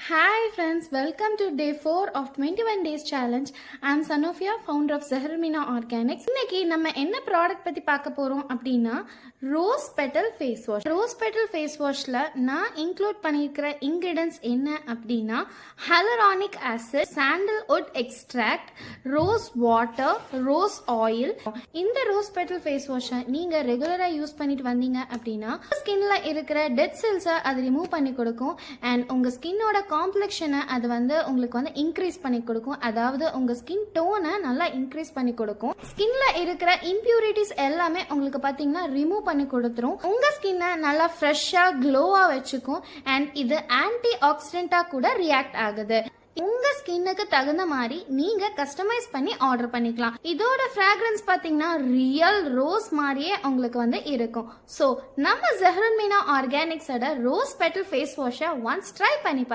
Hi friends, welcome to day 4 of 21 days challenge. I am Sanofia, founder of Zehralmina Organics. இன்னைக்கு நம்ம என்ன product பத்தி பார்க்க போறோம் அப்படின்னா rose petal face wash. Rose petal face வாஷ்ல நான் இன்க்ளூட் பண்ணியிருக்கிற இன்கிரிடியன்ஸ் என்ன அப்படின்னா hyaluronic acid, sandalwood extract, rose water, rose oil. இந்த ரோஸ் பெட்டல் ஃபேஸ் வாஷை நீங்க ரெகுலரா யூஸ் பண்ணிட்டு வந்தீங்க அப்படின்னா ஸ்கின்ல இருக்கிற டெட் செல்ஸை அது ரிமூவ் பண்ணி கொடுக்கும் அண்ட் உங்க ஸ்கின்னோட காம்ப்ளெக்ஷனை அது உங்களுக்கு இன்க்ரீஸ் பண்ணி கொடுக்கும். அதாவது உங்க ஸ்கின் டோனை நல்லா இன்க்ரீஸ் பண்ணி கொடுக்கும். ஸ்கின்ல இருக்கிற இம்பியூரிட்டிஸ் எல்லாமே உங்களுக்கு பாத்தீங்கன்னா ரிமூவ் பண்ணி கொடுத்துரும். உங்க ஸ்கின்னை நல்லா ஃப்ரெஷ்ஷா க்ளோவா வச்சுக்கும் அண்ட் இது ஆன்டி ஆக்சிடென்டா கூட ரியாக்ட் ஆகுது. உங்க ஸ்கின்னுக்கு தகுந்த மாதிரி நீங்க கஸ்டமைஸ் பண்ணி ஆர்டர் பண்ணிக்கலாம். இதோட ஃப்ராக்ரன்ஸ் பாத்தீங்கன்னா ரியல் ரோஸ் மாதிரியே உங்களுக்கு இருக்கும். சோ நம்ம ஜெஹ்ரல்மீனா ஆர்கானிக்ஸோட ரோஸ் பெட்டல் ஃபேஸ் வாஷை ஒன்ஸ் ட்ரை பண்ணி பாருங்க.